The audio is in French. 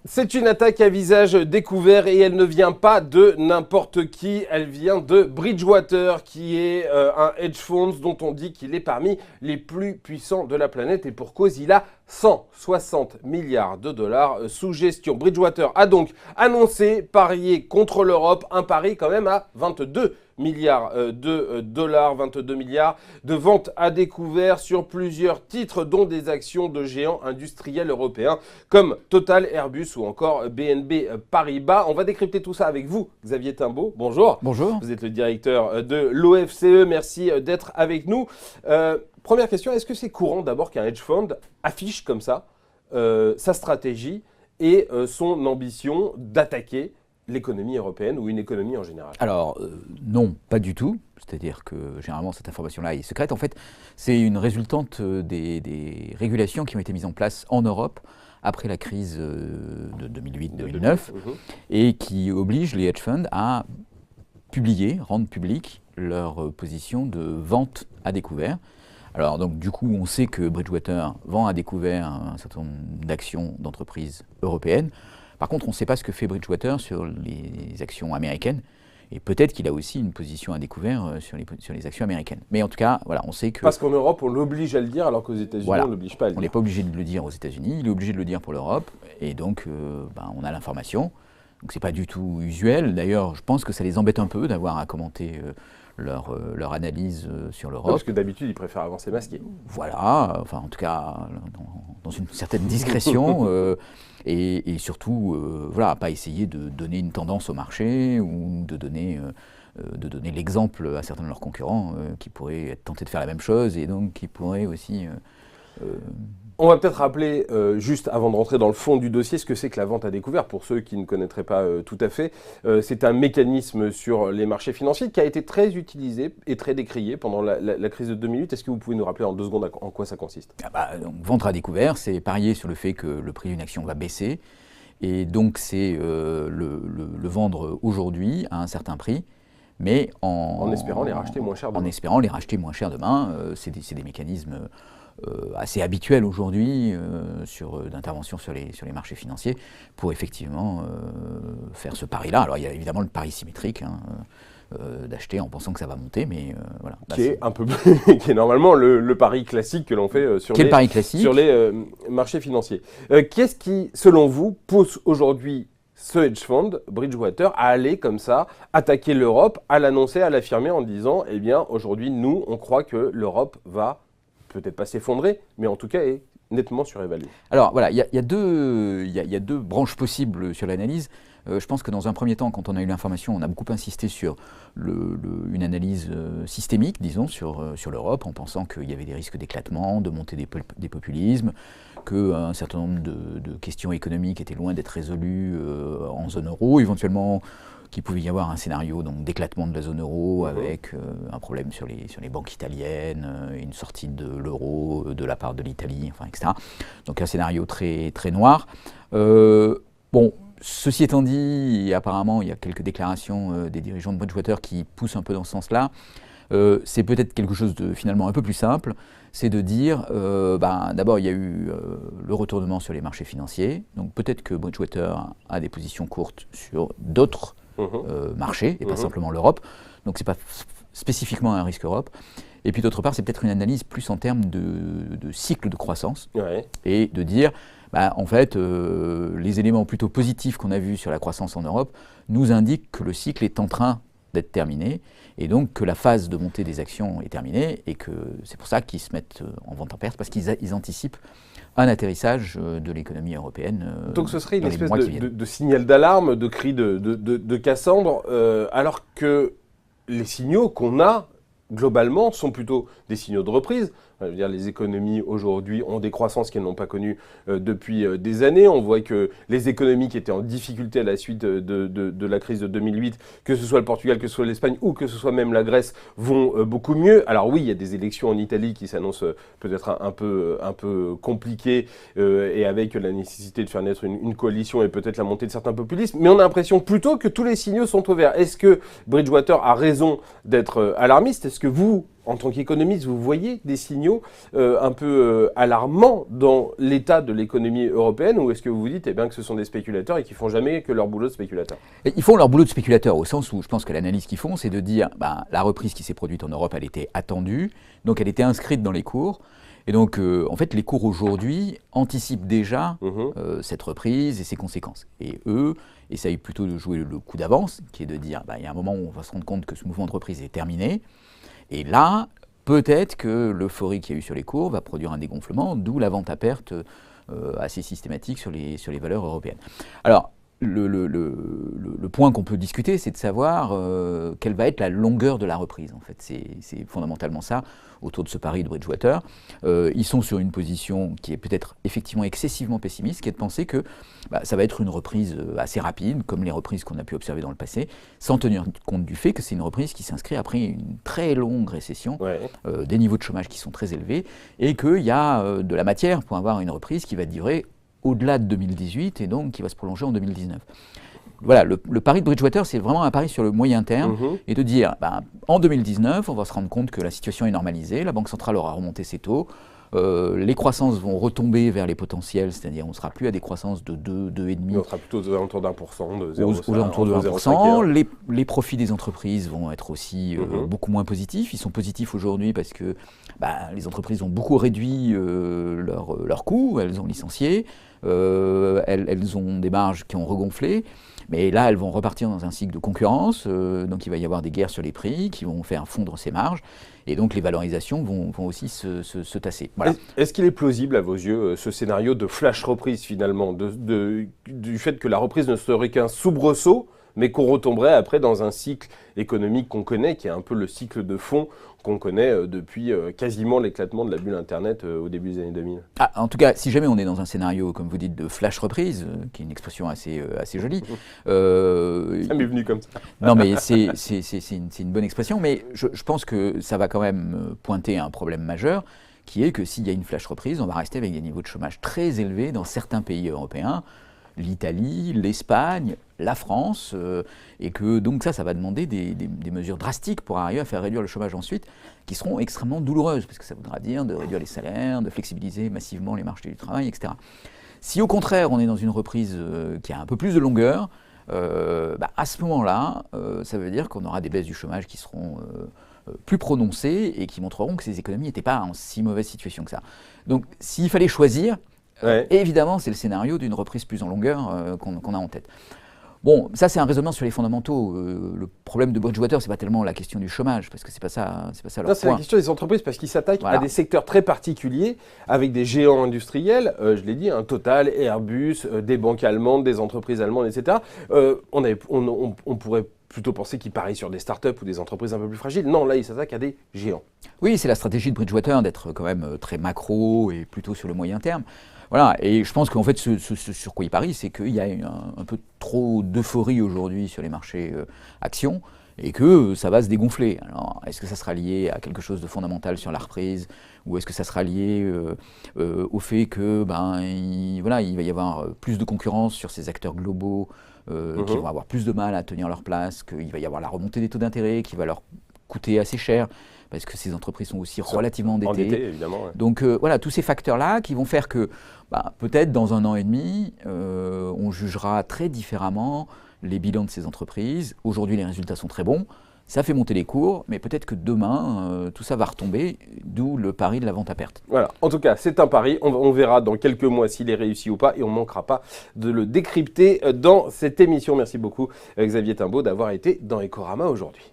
C'est une attaque à visage découvert et elle ne vient pas de n'importe qui, elle vient de Bridgewater qui est un hedge fund dont on dit qu'il est parmi les plus puissants de la planète et pour cause il a 160 milliards de dollars sous gestion. Bridgewater a donc annoncé parier contre l'Europe, un pari quand même à 22 milliards de dollars, 22 milliards de ventes à découvert sur plusieurs titres, dont des actions de géants industriels européens comme Total, Airbus ou encore BNP Paribas. On va décrypter tout ça avec vous, Xavier Timbaud. Bonjour. Bonjour. Vous êtes le directeur de l'OFCE. Merci d'être avec nous. Première question, est-ce que c'est courant d'abord qu'un hedge fund affiche comme ça sa stratégie et son ambition d'attaquer l'économie européenne ou une économie en général? Alors, non, pas du tout. C'est-à-dire que généralement cette information-là est secrète. En fait, c'est une résultante des régulations qui ont été mises en place en Europe après la crise de 2008-2009 et qui obligent les hedge funds à publier, rendre public leur position de vente à découvert. Alors donc du coup, on sait que Bridgewater vend à découvert un certain nombre d'actions d'entreprises européennes. Par contre, on ne sait pas ce que fait Bridgewater sur les actions américaines. Et peut-être qu'il a aussi une position à découvert sur les actions américaines. Mais en tout cas, voilà, on sait que... Parce qu'en Europe, on l'oblige à le dire, alors qu'aux États-Unis, voilà, on ne l'oblige pas à le dire. On n'est pas obligé de le dire aux États-Unis, il est obligé de le dire pour l'Europe. Et donc, on a l'information. Donc, ce n'est pas du tout usuel. D'ailleurs, je pense que ça les embête un peu d'avoir à commenter leur analyse sur l'Europe. Parce que d'habitude, ils préfèrent avancer masqué. Voilà, enfin, en tout cas, dans une certaine discrétion. Et surtout, voilà, pas essayer de donner une tendance au marché ou de donner l'exemple à certains de leurs concurrents qui pourraient être tentés de faire la même chose et donc qui pourraient aussi... On va peut-être rappeler, juste avant de rentrer dans le fond du dossier, ce que c'est que la vente à découvert, pour ceux qui ne connaîtraient pas tout à fait. C'est un mécanisme sur les marchés financiers qui a été très utilisé et très décrié pendant la crise de 2008. Est-ce que vous pouvez nous rappeler en 2 secondes en quoi ça consiste? Donc, vendre à découvert, c'est parier sur le fait que le prix d'une action va baisser. Et donc, c'est le vendre aujourd'hui à un certain prix, mais en espérant les racheter moins cher demain. En espérant les racheter moins cher demain. C'est des mécanismes assez habituel aujourd'hui d'intervention sur les marchés financiers pour effectivement faire ce pari-là. Alors il y a évidemment le pari symétrique d'acheter en pensant que ça va monter, mais voilà. Qui est normalement le pari classique que l'on fait sur les marchés financiers. Qu'est-ce qui, selon vous, pousse aujourd'hui ce hedge fund, Bridgewater, à aller comme ça, attaquer l'Europe, à l'annoncer, à l'affirmer en disant, eh bien aujourd'hui, nous, on croit que l'Europe va peut-être pas s'effondrer, mais en tout cas est nettement surévalué. Alors voilà, il y a deux branches possibles sur l'analyse. Je pense que dans un premier temps, quand on a eu l'information, on a beaucoup insisté sur une analyse systémique, disons, sur l'Europe, en pensant qu'il y avait des risques d'éclatement, de montée des populismes, qu'un certain nombre de questions économiques étaient loin d'être résolues en zone euro, éventuellement qu'il pouvait y avoir un scénario d'éclatement de la zone euro avec un problème sur les banques italiennes, une sortie de l'euro de la part de l'Italie, enfin, etc. Donc un scénario très, très noir. Bon, ceci étant dit, apparemment il y a quelques déclarations des dirigeants de Bridgewater qui poussent un peu dans ce sens-là. C'est peut-être quelque chose de finalement un peu plus simple, c'est de dire, d'abord il y a eu le retournement sur les marchés financiers, donc peut-être que Bridgewater a des positions courtes sur d'autres marché et pas simplement l'Europe. Donc c'est pas spécifiquement un risque Europe. Et puis d'autre part, c'est peut-être une analyse plus en termes de cycle de croissance et de dire, en fait, les éléments plutôt positifs qu'on a vus sur la croissance en Europe nous indiquent que le cycle est en train d'être terminé et donc que la phase de montée des actions est terminée et que c'est pour ça qu'ils se mettent en vente en perte parce qu'ils anticipent un atterrissage de l'économie européenne. Donc ce serait une espèce de signal d'alarme, de cri de Cassandre, alors que les signaux qu'on a, globalement, sont plutôt des signaux de reprise. Je veux dire, les économies aujourd'hui ont des croissances qu'elles n'ont pas connues depuis des années. On voit que les économies qui étaient en difficulté à la suite de la crise de 2008, que ce soit le Portugal, que ce soit l'Espagne ou que ce soit même la Grèce, vont beaucoup mieux. Alors oui, il y a des élections en Italie qui s'annoncent peut-être un peu compliquées et avec la nécessité de faire naître une coalition et peut-être la montée de certains populismes. Mais on a l'impression plutôt que tous les signaux sont au vert. Est-ce que Bridgewater a raison d'être alarmiste? Est-ce que vous, en tant qu'économiste, vous voyez des signaux un peu alarmants dans l'état de l'économie européenne, ou est-ce que vous vous dites que ce sont des spéculateurs et qu'ils font jamais que leur boulot de spéculateur? Ils font leur boulot de spéculateur au sens où je pense que l'analyse qu'ils font, c'est de dire la reprise qui s'est produite en Europe, elle était attendue, donc elle était inscrite dans les cours. Et donc, en fait, les cours aujourd'hui anticipent déjà cette reprise et ses conséquences. Et eux essayent plutôt de jouer le coup d'avance, qui est de dire, il y a un moment où on va se rendre compte que ce mouvement de reprise est terminé. Et là, peut-être que l'euphorie qu'il y a eu sur les cours va produire un dégonflement, d'où la vente à perte assez systématique sur les valeurs européennes. Alors, le point qu'on peut discuter, c'est de savoir quelle va être la longueur de la reprise. En fait, c'est fondamentalement ça, autour de ce pari de Bridgewater. Ils sont sur une position qui est peut-être effectivement excessivement pessimiste, qui est de penser que ça va être une reprise assez rapide, comme les reprises qu'on a pu observer dans le passé, sans tenir compte du fait que c'est une reprise qui s'inscrit après une très longue récession, des niveaux de chômage qui sont très élevés, et qu'il y a de la matière pour avoir une reprise qui va durer au-delà de 2018 et donc qui va se prolonger en 2019. Voilà, le pari de Bridgewater, c'est vraiment un pari sur le moyen terme et de dire, en 2019, on va se rendre compte que la situation est normalisée, la Banque centrale aura remonté ses taux, les croissances vont retomber vers les potentiels, c'est-à-dire on ne sera plus à des croissances de 2, 2,5. On sera plutôt aux alentours d'1%, de 0,5%. Aux alentours de 1%. Les profits des entreprises vont être aussi beaucoup moins positifs. Ils sont positifs aujourd'hui parce que les entreprises ont beaucoup réduit leurs coûts, elles ont licencié, elles ont des marges qui ont regonflé. Mais là, elles vont repartir dans un cycle de concurrence, donc il va y avoir des guerres sur les prix qui vont faire fondre ces marges, et donc les valorisations vont aussi se tasser. Voilà. Est-ce qu'il est plausible à vos yeux ce scénario de flash reprise finalement, du fait que la reprise ne serait qu'un soubresaut, mais qu'on retomberait après dans un cycle économique qu'on connaît, qui est un peu le cycle de fond qu'on connaît depuis quasiment l'éclatement de la bulle Internet au début des années 2000. En tout cas, si jamais on est dans un scénario, comme vous dites, de flash reprise, qui est une expression assez jolie. Ça m'est venu comme ça. Non, mais c'est une bonne expression, mais je pense que ça va quand même pointer un problème majeur, qui est que s'il y a une flash reprise, on va rester avec des niveaux de chômage très élevés dans certains pays européens, l'Italie, l'Espagne, la France, et que donc ça va demander des mesures drastiques pour arriver à faire réduire le chômage ensuite, qui seront extrêmement douloureuses, parce que ça voudra dire de réduire les salaires, de flexibiliser massivement les marchés du travail, etc. Si au contraire on est dans une reprise qui a un peu plus de longueur, à ce moment-là, ça veut dire qu'on aura des baisses du chômage qui seront plus prononcées et qui montreront que ces économies n'étaient pas en si mauvaise situation que ça. Donc s'il fallait choisir, évidemment, c'est le scénario d'une reprise plus en longueur qu'on a en tête. Bon, ça c'est un raisonnement sur les fondamentaux. Le problème de Bridgewater, c'est pas tellement la question du chômage, parce que c'est pas ça leur point. C'est la question des entreprises, parce qu'ils s'attaquent à des secteurs très particuliers, avec des géants industriels, je l'ai dit, Total, Airbus, des banques allemandes, des entreprises allemandes, etc. On pourrait plutôt penser qu'ils parient sur des startups ou des entreprises un peu plus fragiles. Non, là, ils s'attaquent à des géants. Oui, c'est la stratégie de Bridgewater d'être quand même très macro et plutôt sur le moyen terme. Voilà, et je pense qu'en fait, ce sur quoi il parie, c'est qu'il y a un peu trop d'euphorie aujourd'hui sur les marchés actions et que ça va se dégonfler. Alors, est-ce que ça sera lié à quelque chose de fondamental sur la reprise, ou est-ce que ça sera lié au fait que il va y avoir plus de concurrence sur ces acteurs globaux qui vont avoir plus de mal à tenir leur place, qu'il va y avoir la remontée des taux d'intérêt qui va leur coûter assez cher, parce que ces entreprises sont aussi relativement endettées. Évidemment, ouais. Donc voilà, tous ces facteurs-là qui vont faire que peut-être dans 1 an et demi, on jugera très différemment les bilans de ces entreprises. Aujourd'hui, les résultats sont très bons, ça fait monter les cours, mais peut-être que demain, tout ça va retomber, d'où le pari de la vente à perte. Voilà, en tout cas, c'est un pari. On verra dans quelques mois s'il est réussi ou pas, et on ne manquera pas de le décrypter dans cette émission. Merci beaucoup, Xavier Timbaud, d'avoir été dans Ecorama aujourd'hui.